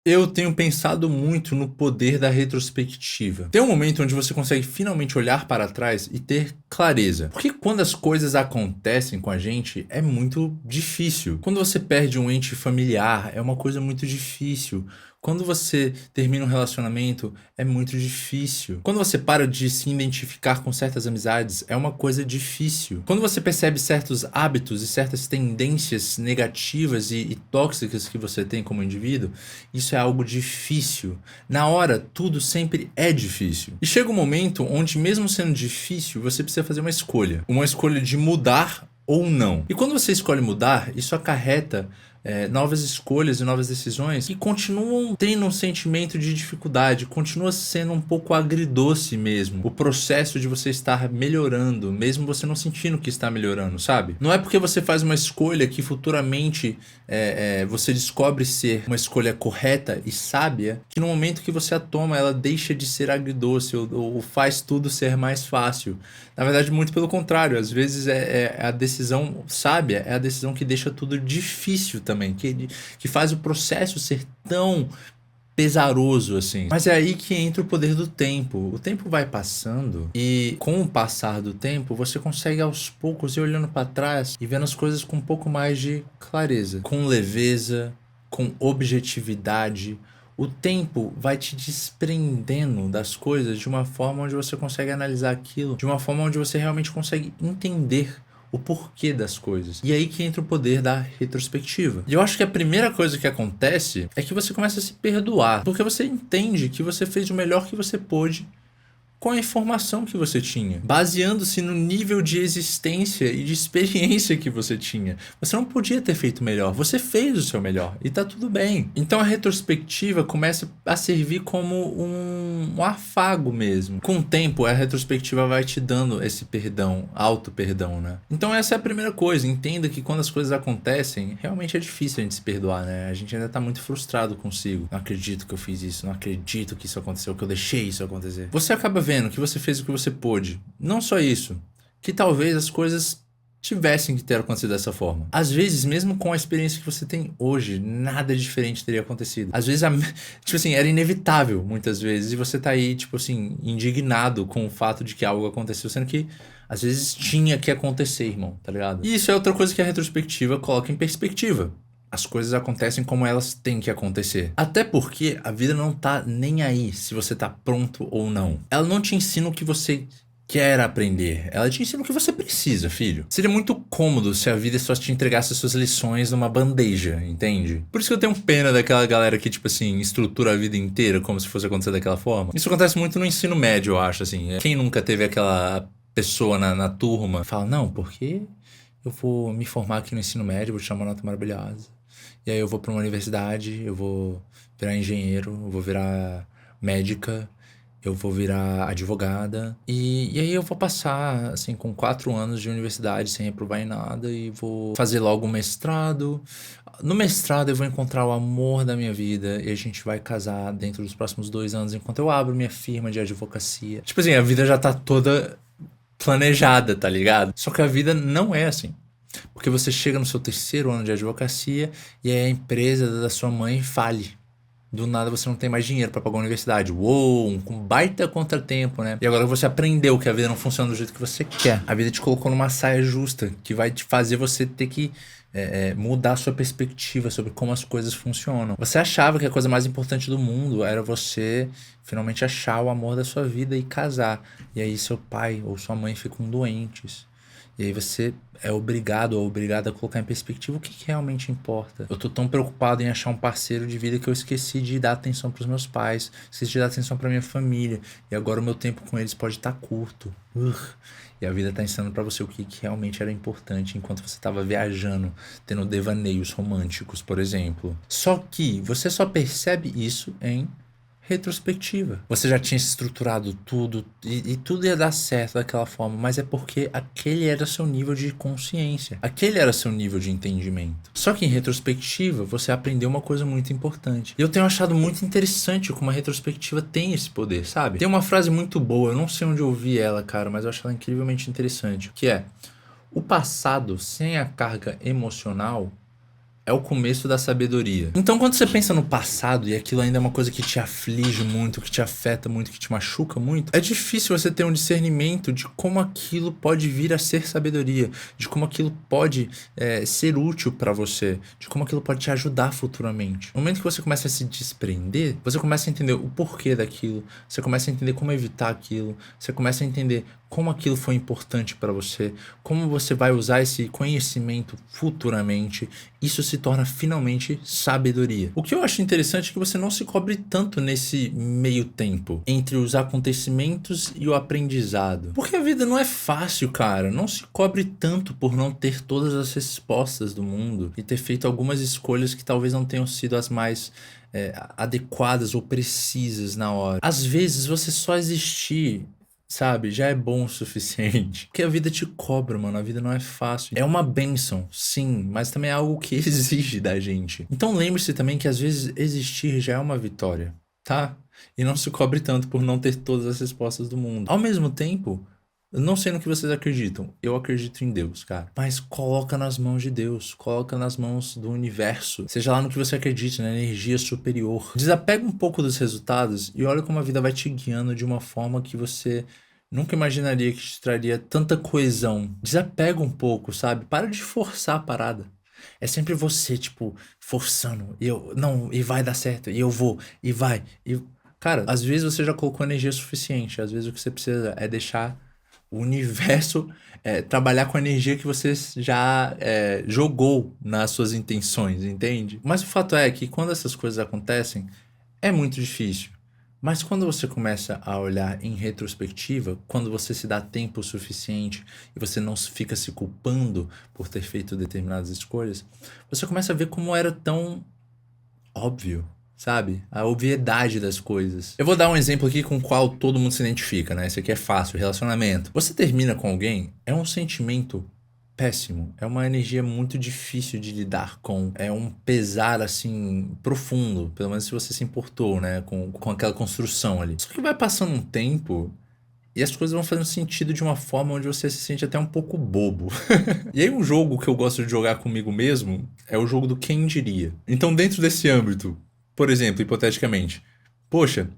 Eu tenho pensado muito no poder da retrospectiva. Tem um momento onde você consegue finalmente olhar para trás e ter clareza. Porque quando as coisas acontecem com a gente, é muito difícil. Quando você perde um ente familiar, é uma coisa muito difícil. Quando você termina um relacionamento, é muito difícil. Quando você para de se identificar com certas amizades, é uma coisa difícil. Quando você percebe certos hábitos e certas tendências negativas e tóxicas que você tem como indivíduo, isso é algo difícil. Na hora, tudo sempre é difícil. E chega um momento onde, mesmo sendo difícil, você precisa fazer uma escolha. Uma escolha de mudar ou não. E quando você escolhe mudar, isso acarreta novas escolhas e novas decisões que continuam tendo um sentimento de dificuldade, continua sendo um pouco agridoce mesmo. O processo de você estar melhorando, mesmo você não sentindo que está melhorando, sabe? Não é porque você faz uma escolha que futuramente você descobre ser uma escolha correta e sábia, que no momento que você a toma, ela deixa de ser agridoce ou faz tudo ser mais fácil. Na verdade, muito pelo contrário. Às vezes é a decisão sábia, é a decisão que deixa tudo difícil também, que faz o processo ser tão pesaroso assim. Mas é aí que entra o poder do tempo. O tempo vai passando e com o passar do tempo você consegue aos poucos ir olhando para trás e vendo as coisas com um pouco mais de clareza, com leveza, com objetividade. O tempo vai te desprendendo das coisas de uma forma onde você consegue analisar aquilo, de uma forma onde você realmente consegue entender o porquê das coisas. E aí que entra o poder da retrospectiva. E eu acho que a primeira coisa que acontece é que você começa a se perdoar, porque você entende que você fez o melhor que você pôde com a informação que você tinha, baseando-se no nível de existência e de experiência que você tinha. Você não podia ter feito melhor, você fez o seu melhor e tá tudo bem. Então a retrospectiva começa a servir como um afago mesmo. Com o tempo, a retrospectiva vai te dando esse perdão, auto-perdão, né? Então essa é a primeira coisa, entenda que quando as coisas acontecem, realmente é difícil a gente se perdoar, né? A gente ainda tá muito frustrado consigo. Não acredito que eu fiz isso, não acredito que isso aconteceu, que eu deixei isso acontecer. Você acaba vendo que você fez o que você pôde. Não só isso, que talvez as coisas tivessem que ter acontecido dessa forma. Às vezes, mesmo com a experiência que você tem hoje, nada diferente teria acontecido. Às vezes, tipo assim, era inevitável muitas vezes, e você tá aí, tipo assim, indignado com o fato de que algo aconteceu, sendo que às vezes tinha que acontecer, irmão, tá ligado? E isso é outra coisa que a retrospectiva coloca em perspectiva. As coisas acontecem como elas têm que acontecer. Até porque a vida não tá nem aí se você tá pronto ou não. Ela não te ensina o que você quer aprender. Ela te ensina o que você precisa, filho. Seria muito cômodo se a vida só te entregasse as suas lições numa bandeja, entende? Por isso que eu tenho pena daquela galera que, tipo assim, estrutura a vida inteira como se fosse acontecer daquela forma. Isso acontece muito no ensino médio, eu acho, assim. Quem nunca teve aquela pessoa na turma fala, não, porque eu vou me formar aqui no ensino médio, vou tirar uma nota maravilhosa. E aí eu vou para uma universidade, eu vou virar engenheiro, eu vou virar médica, eu vou virar advogada. E aí eu vou passar, assim, com 4 anos de universidade sem reprovar em nada e vou fazer logo um mestrado. No mestrado eu vou encontrar o amor da minha vida e a gente vai casar dentro dos próximos 2 anos enquanto eu abro minha firma de advocacia. Tipo assim, a vida já tá toda planejada, tá ligado? Só que a vida não é assim. Porque você chega no seu 3º ano de advocacia e aí a empresa da sua mãe fale. Do nada você não tem mais dinheiro pra pagar a universidade. Uou, um baita contratempo, né? E agora você aprendeu que a vida não funciona do jeito que você quer. A vida te colocou numa saia justa que vai te fazer você ter que mudar a sua perspectiva sobre como as coisas funcionam. Você achava que a coisa mais importante do mundo era você finalmente achar o amor da sua vida e casar. E aí seu pai ou sua mãe ficam doentes. E aí você é obrigado ou obrigada a colocar em perspectiva o que realmente importa. Eu tô tão preocupado em achar um parceiro de vida que eu esqueci de dar atenção pros meus pais, esqueci de dar atenção pra minha família. E agora o meu tempo com eles pode estar curto. E a vida tá ensinando pra você o que realmente era importante enquanto você tava viajando, tendo devaneios românticos, por exemplo. Só que você só percebe isso em retrospectiva. Você já tinha estruturado tudo e tudo ia dar certo daquela forma, mas é porque aquele era seu nível de consciência, aquele era seu nível de entendimento. Só que em retrospectiva você aprendeu uma coisa muito importante. E eu tenho achado muito interessante como a retrospectiva tem esse poder, sabe? Tem uma frase muito boa, eu não sei onde eu ouvi ela, cara, mas eu acho ela incrivelmente interessante, que é: o passado sem a carga emocional é o começo da sabedoria. Então, quando você pensa no passado e aquilo ainda é uma coisa que te aflige muito, que te afeta muito, que te machuca muito, é difícil você ter um discernimento de como aquilo pode vir a ser sabedoria, de como aquilo pode ser útil pra você, de como aquilo pode te ajudar futuramente. No momento que você começa a se desprender, você começa a entender o porquê daquilo, você começa a entender como evitar aquilo, você começa a entender como aquilo foi importante pra você, como você vai usar esse conhecimento futuramente. Isso se torna finalmente sabedoria. O que eu acho interessante é que você não se cobre tanto nesse meio tempo entre os acontecimentos e o aprendizado. Porque a vida não é fácil, cara. Não se cobre tanto por não ter todas as respostas do mundo e ter feito algumas escolhas que talvez não tenham sido as mais adequadas ou precisas na hora. Às vezes você só existir, sabe, já é bom o suficiente. Porque a vida te cobra, mano. A vida não é fácil. É uma bênção, sim, mas também é algo que exige da gente. Então lembre-se também que às vezes existir já é uma vitória, tá? E não se cobre tanto por não ter todas as respostas do mundo. Ao mesmo tempo, eu não sei no que vocês acreditam. Eu acredito em Deus, cara. Mas coloca nas mãos de Deus. Coloca nas mãos do universo. Seja lá no que você acredite, na energia superior. Desapega um pouco dos resultados e olha como a vida vai te guiando de uma forma que você nunca imaginaria que te traria tanta coesão. Desapega um pouco, sabe? Para de forçar a parada. É sempre você, tipo, forçando. E vai dar certo. E eu vou. E vai. Cara, às vezes você já colocou energia suficiente. Às vezes o que você precisa é deixar o universo trabalhar com a energia que você já jogou nas suas intenções, entende? Mas o fato é que quando essas coisas acontecem, é muito difícil. Mas quando você começa a olhar em retrospectiva, quando você se dá tempo suficiente e você não fica se culpando por ter feito determinadas escolhas, você começa a ver como era tão óbvio, sabe? A obviedade das coisas. Eu vou dar um exemplo aqui com o qual todo mundo se identifica, né? Esse aqui é fácil, relacionamento. Você termina com alguém, é um sentimento péssimo, é uma energia muito difícil de lidar com, é um pesar assim profundo, pelo menos se você se importou, né, com aquela construção ali. Só que vai passando um tempo e as coisas vão fazendo sentido de uma forma onde você se sente até um pouco bobo. E aí um jogo que eu gosto de jogar comigo mesmo é o jogo do quem diria. Então dentro desse âmbito, por exemplo, hipoteticamente, poxa,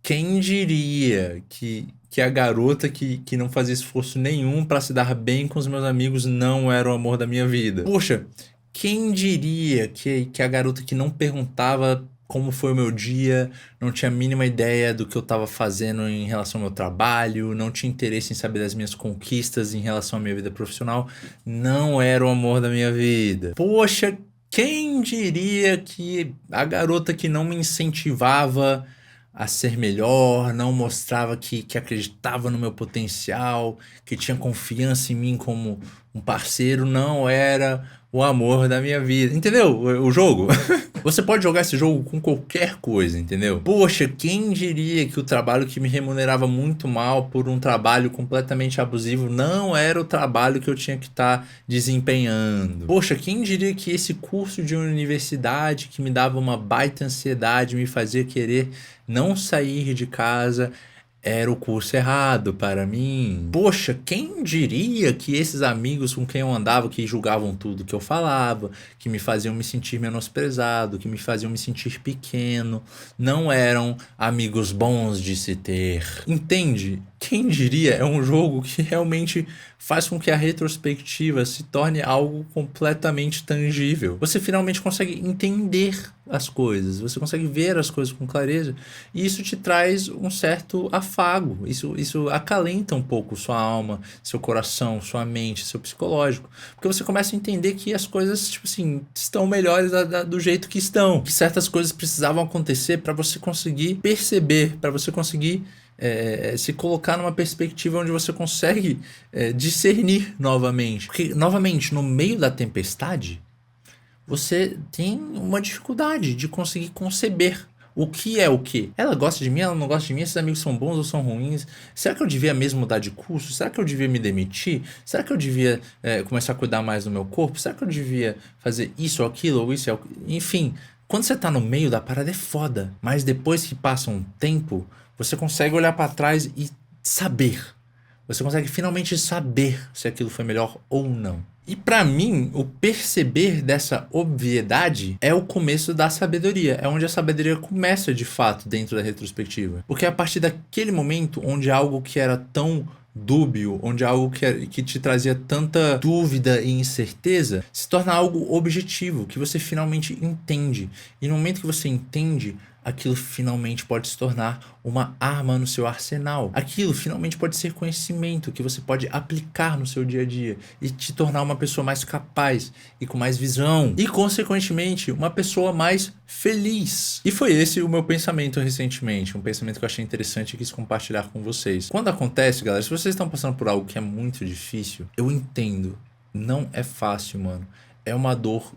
quem diria que a garota que não fazia esforço nenhum pra se dar bem com os meus amigos não era o amor da minha vida? Poxa, quem diria que a garota que não perguntava como foi o meu dia, não tinha a mínima ideia do que eu tava fazendo em relação ao meu trabalho, não tinha interesse em saber das minhas conquistas em relação à minha vida profissional, não era o amor da minha vida? Poxa, quem diria que a garota que não me incentivava a ser melhor, não mostrava que acreditava no meu potencial, que tinha confiança em mim como um parceiro, não era o amor da minha vida. Entendeu o jogo? Você pode jogar esse jogo com qualquer coisa, entendeu? Poxa, quem diria que o trabalho que me remunerava muito mal por um trabalho completamente abusivo não era o trabalho que eu tinha que estar desempenhando? Poxa, quem diria que esse curso de universidade que me dava uma baita ansiedade, me fazia querer não sair de casa, era o curso errado para mim? Poxa, quem diria que esses amigos com quem eu andava, que julgavam tudo que eu falava, que me faziam me sentir menosprezado, que me faziam me sentir pequeno, não eram amigos bons de se ter? Entende? Quem diria? É um jogo que realmente faz com que a retrospectiva se torne algo completamente tangível. Você finalmente consegue entender as coisas, você consegue ver as coisas com clareza, e isso te traz um certo afago, isso acalenta um pouco sua alma, seu coração, sua mente, seu psicológico, porque você começa a entender que as coisas, tipo assim, estão melhores do jeito que estão, que certas coisas precisavam acontecer para você conseguir perceber, para você conseguir se colocar numa perspectiva onde você consegue discernir novamente. Porque, novamente, no meio da tempestade, você tem uma dificuldade de conseguir conceber o que é o que. Ela gosta de mim, ela não gosta de mim, esses amigos são bons ou são ruins? Será que eu devia mesmo mudar de curso? Será que eu devia me demitir? Será que eu devia começar a cuidar mais do meu corpo? Será que eu devia fazer isso ou aquilo, ou isso ou aquilo? Enfim, quando você tá no meio da parada é foda. Mas depois que passa um tempo, você consegue olhar pra trás e saber. Você consegue finalmente saber se aquilo foi melhor ou não. E pra mim, o perceber dessa obviedade é o começo da sabedoria. É onde a sabedoria começa de fato dentro da retrospectiva. Porque é a partir daquele momento onde algo que era tão dúbio, onde algo que te trazia tanta dúvida e incerteza, se torna algo objetivo, que você finalmente entende. E no momento que você entende, aquilo finalmente pode se tornar uma arma no seu arsenal. Aquilo finalmente pode ser conhecimento que você pode aplicar no seu dia a dia e te tornar uma pessoa mais capaz e com mais visão e, consequentemente, uma pessoa mais feliz. E foi esse o meu pensamento recentemente, um pensamento que eu achei interessante e quis compartilhar com vocês. Quando acontece, galera, se vocês estão passando por algo que é muito difícil, eu entendo, não é fácil, mano. É uma dor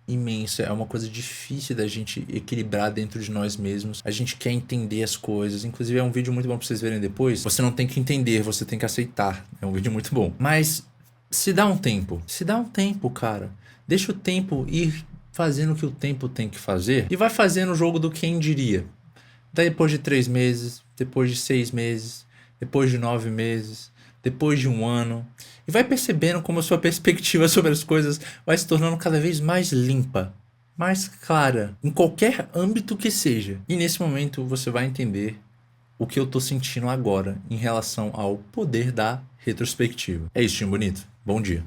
imensa, é uma coisa difícil da gente equilibrar dentro de nós mesmos. A gente quer entender as coisas, inclusive é um vídeo muito bom pra vocês verem depois. Você não tem que entender, você tem que aceitar. É um vídeo muito bom. Mas se dá um tempo, cara. Deixa o tempo ir fazendo o que o tempo tem que fazer e vai fazendo o jogo do quem diria. Depois de 3 meses, depois de 6 meses, depois de 9 meses, depois de um ano. E vai percebendo como a sua perspectiva sobre as coisas vai se tornando cada vez mais limpa, mais clara, em qualquer âmbito que seja. E nesse momento você vai entender o que eu tô sentindo agora em relação ao poder da retrospectiva. É isso, time bonito. Bom dia.